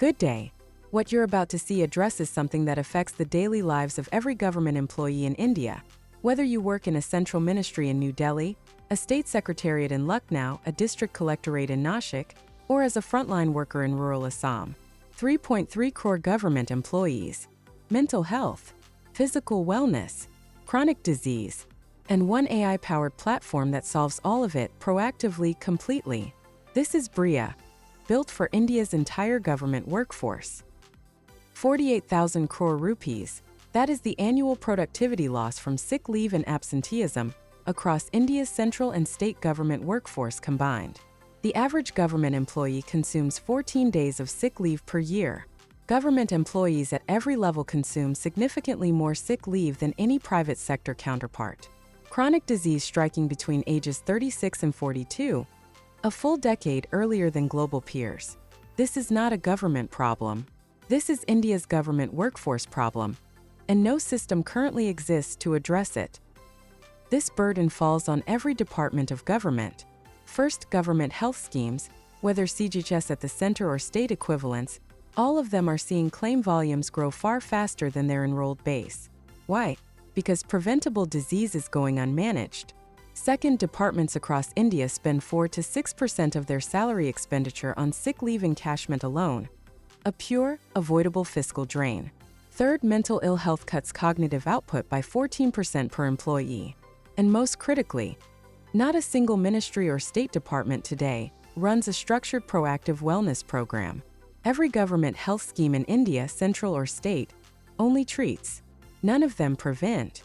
Good day. What you're about to see addresses something that affects the daily lives of every government employee in India. Whether you work in a central ministry in New Delhi, a state secretariat in Lucknow, a district collectorate in Nashik, or as a frontline worker in rural Assam. 3.3 crore government employees. Mental health, physical wellness, chronic disease, and one AI-powered platform that solves all of it proactively, completely. This is Briea, built for India's entire government workforce. 48,000 crore rupees, that is the annual productivity loss from sick leave and absenteeism across India's central and state government workforce combined. The average government employee consumes 14 days of sick leave per year. Government employees at every level consume significantly more sick leave than any private sector counterpart. Chronic disease striking between ages 36 and 42, a full decade earlier than global peers. This is not a government problem. This is India's government workforce problem, and no system currently exists to address it. This burden falls on every department of government. First, government health schemes, whether CGHS at the center or state equivalents, all of them are seeing claim volumes grow far faster than their enrolled base. Why? Because preventable disease is going unmanaged. Second, departments across India spend 4 to 6% of their salary expenditure on sick leave encashment alone, a pure, avoidable fiscal drain. Third, mental ill health cuts cognitive output by 14% per employee. And most critically, not a single ministry or state department today runs a structured proactive wellness program. Every government health scheme in India, central or state, only treats. None of them prevent.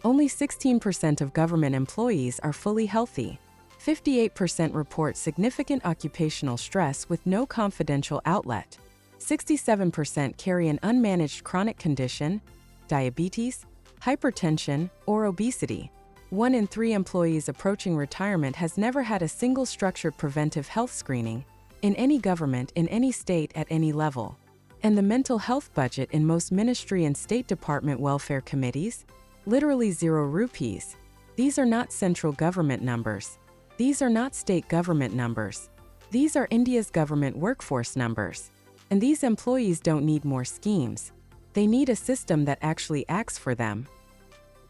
Only 16% of government employees are fully healthy. 58% report significant occupational stress with no confidential outlet. 67% carry an unmanaged chronic condition, diabetes, hypertension, or obesity. 1 in 3 employees approaching retirement has never had a single structured preventive health screening in any government, in any state, at any level. And the mental health budget in most ministry and state department welfare committees? Literally 0 rupees. These are not central government numbers. These are not state government numbers. These are India's government workforce numbers. And these employees don't need more schemes. They need a system that actually acts for them.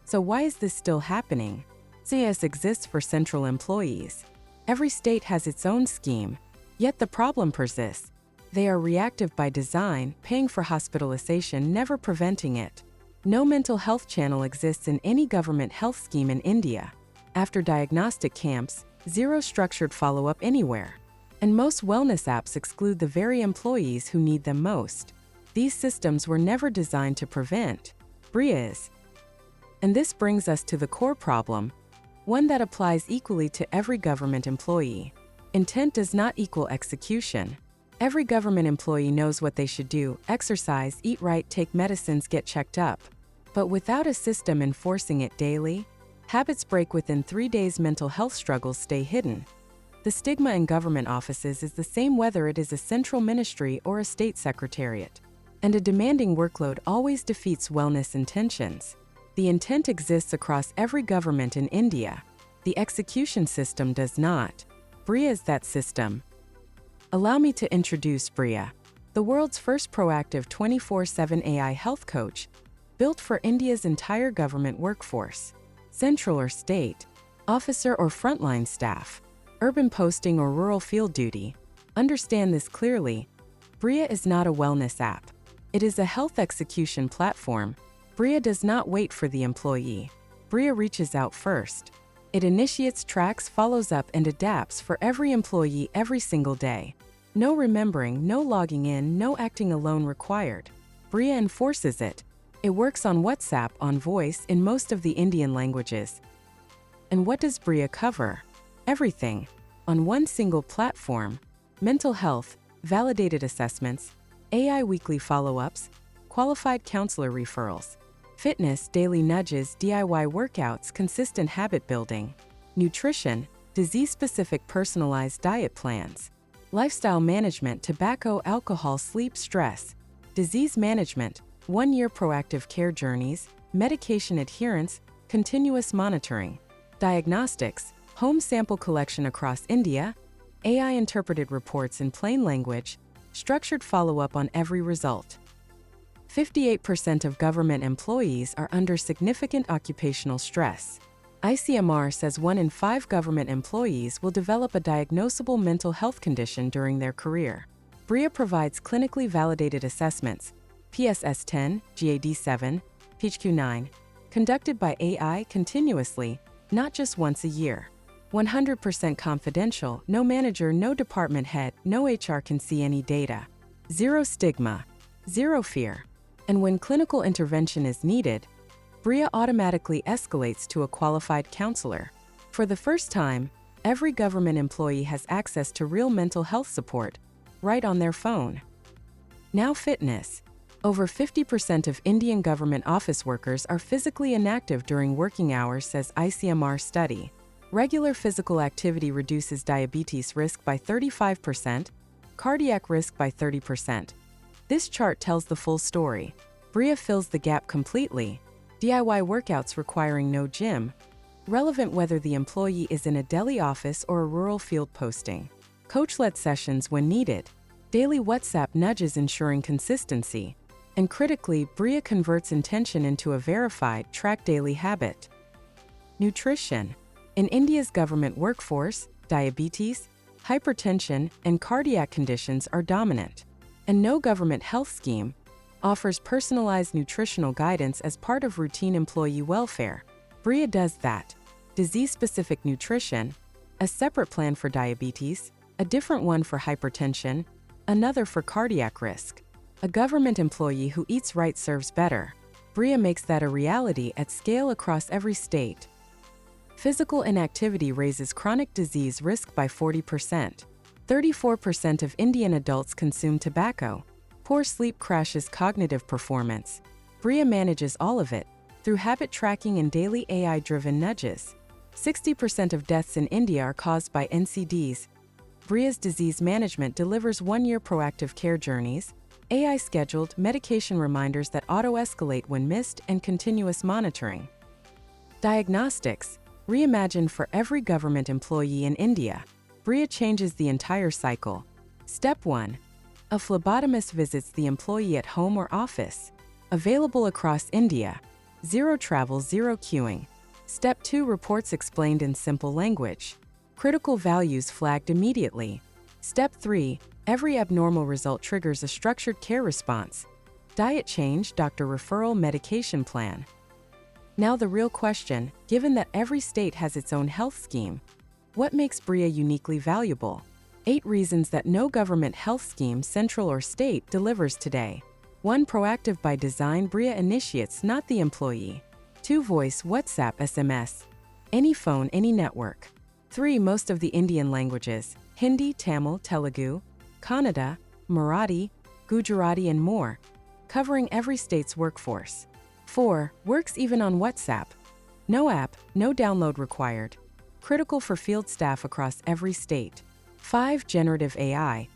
So why is this still happening? CS exists for central employees. Every state has its own scheme, yet the problem persists. They are reactive by design, paying for hospitalization, never preventing it. No mental health channel exists in any government health scheme in India. After diagnostic camps, 0 structured follow-up anywhere. And most wellness apps exclude the very employees who need them most. These systems were never designed to prevent. Briea is. And this brings us to the core problem, one that applies equally to every government employee. Intent does not equal execution. Every government employee knows what they should do: exercise, eat right, take medicines, get checked up. But without a system enforcing it daily, habits break within 3 days, mental health struggles stay hidden. The stigma in government offices is the same whether it is a central ministry or a state secretariat. And a demanding workload always defeats wellness intentions. The intent exists across every government in India. The execution system does not. Briea is that system. Allow me to introduce Briea, the world's first proactive 24/7 AI health coach, built for India's entire government workforce. Central or state, officer or frontline staff, urban posting or rural field duty. Understand this clearly. Briea is not a wellness app. It is a health execution platform. Briea does not wait for the employee. Briea reaches out first. It initiates, tracks, follows up, and adapts for every employee every single day. No remembering, no logging in, no acting alone required. Briea enforces it. It works on WhatsApp, on voice, in most of the Indian languages. And what does Briea cover? Everything. On one single platform: mental health, validated assessments, AI weekly follow-ups, qualified counselor referrals, fitness, daily nudges, DIY workouts, consistent habit building, nutrition, disease-specific personalized diet plans, lifestyle management, tobacco, alcohol, sleep, stress, disease management, 1-year proactive care journeys, medication adherence, continuous monitoring, diagnostics, home sample collection across India, AI-interpreted reports in plain language, structured follow-up on every result. 58% of government employees are under significant occupational stress. ICMR says 1 in 5 government employees will develop a diagnosable mental health condition during their career. Briea provides clinically validated assessments, PSS-10, GAD-7, PHQ-9, conducted by AI continuously, not just once a year. 100% confidential, no manager, no department head, no HR can see any data. Zero stigma, zero fear. And when clinical intervention is needed, Briea automatically escalates to a qualified counselor. For the first time, every government employee has access to real mental health support, right on their phone. Now fitness. Over 50% of Indian government office workers are physically inactive during working hours, says ICMR study. Regular physical activity reduces diabetes risk by 35%, cardiac risk by 30%. This chart tells the full story. Briea fills the gap completely. DIY workouts requiring no gym. Relevant whether the employee is in a Delhi office or a rural field posting. Coach-led sessions when needed. Daily WhatsApp nudges ensuring consistency. And critically, Briea converts intention into a verified, track daily habit. Nutrition. In India's government workforce, diabetes, hypertension, and cardiac conditions are dominant. And no government health scheme offers personalized nutritional guidance as part of routine employee welfare. Briea does that. Disease-specific nutrition, a separate plan for diabetes, a different one for hypertension, another for cardiac risk. A government employee who eats right serves better. Briea makes that a reality at scale across every state. Physical inactivity raises chronic disease risk by 40%. 34% of Indian adults consume tobacco. Poor sleep crashes cognitive performance. Briea manages all of it through habit tracking and daily AI-driven nudges. 60% of deaths in India are caused by NCDs. Briea's disease management delivers one-year proactive care journeys, AI-scheduled medication reminders that auto-escalate when missed, and continuous monitoring. Diagnostics, reimagined for every government employee in India. Briea changes the entire cycle. Step 1. A phlebotomist visits the employee at home or office. Available across India. Zero travel, zero queuing. Step 2. Reports explained in simple language. Critical values flagged immediately. Step 3. Every abnormal result triggers a structured care response. Diet change, doctor referral, medication plan. Now the real question, given that every state has its own health scheme, what makes Briea uniquely valuable? 8 reasons that no government health scheme, central or state, delivers today. 1. Proactive by design. Briea initiates, not the employee. 2. Voice, WhatsApp, SMS. Any phone, any network. 3. Most of the Indian languages, Hindi, Tamil, Telugu, Kannada, Marathi, Gujarati, and more, covering every state's workforce. 4. Works even on WhatsApp. No app, no download required. Critical for field staff across every state. 5. Generative AI.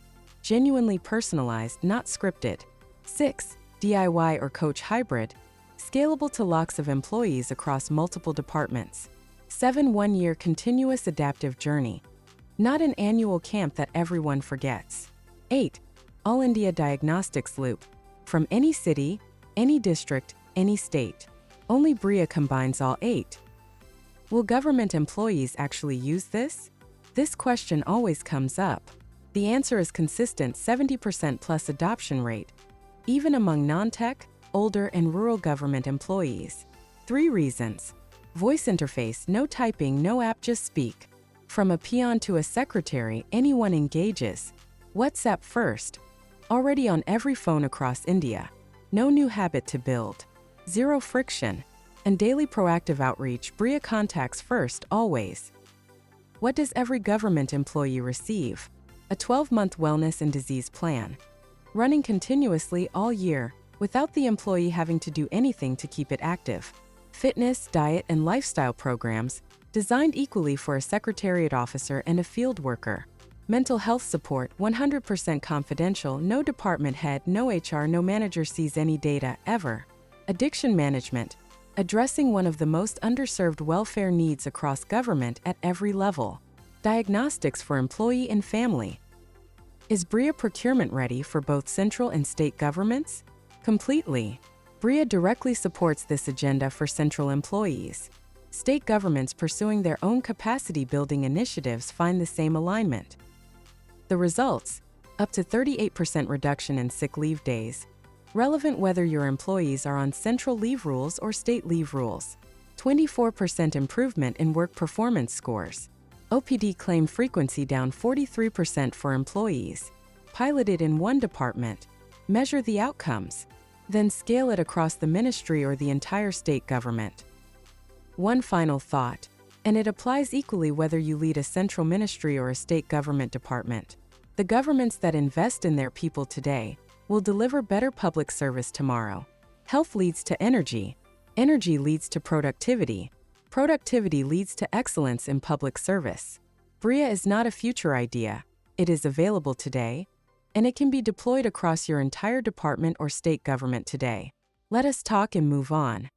Genuinely personalized, not scripted. 6. DIY or coach hybrid. Scalable to lakhs of employees across multiple departments. 7. One-year continuous adaptive journey. Not an annual camp that everyone forgets. 8. All India diagnostics loop. From any city, any district, any state. Only Briea combines all 8. Will government employees actually use this? This question always comes up. The answer is consistent 70% plus adoption rate, even among non-tech, older, and rural government employees. 3 reasons. Voice interface, no typing, no app, just speak. From a peon to a secretary, anyone engages. WhatsApp first. Already on every phone across India. No new habit to build. Zero friction. And daily proactive outreach. Briea contacts first, always. What does every government employee receive? A 12-month wellness and disease plan. Running continuously all year, without the employee having to do anything to keep it active. Fitness, diet, and lifestyle programs, designed equally for a secretariat officer and a field worker. Mental health support, 100% confidential, no department head, no HR, no manager sees any data, ever. Addiction management, addressing one of the most underserved welfare needs across government at every level. Diagnostics for employee and family. Is Briea procurement ready for both central and state governments? Completely. Briea directly supports this agenda for central employees. State governments pursuing their own capacity-building initiatives find the same alignment. The results: up to 38% reduction in sick leave days, relevant whether your employees are on central leave rules or state leave rules. 24% improvement in work performance scores. OPD claim frequency down 43% for employees. Pilot it in one department. Measure the outcomes. Then scale it across the ministry or the entire state government. One final thought, and it applies equally whether you lead a central ministry or a state government department. The governments that invest in their people today will deliver better public service tomorrow. Health leads to energy. Energy leads to productivity. Productivity leads to excellence in public service. Briea is not a future idea. It is available today, and it can be deployed across your entire department or state government today. Let us talk and move on.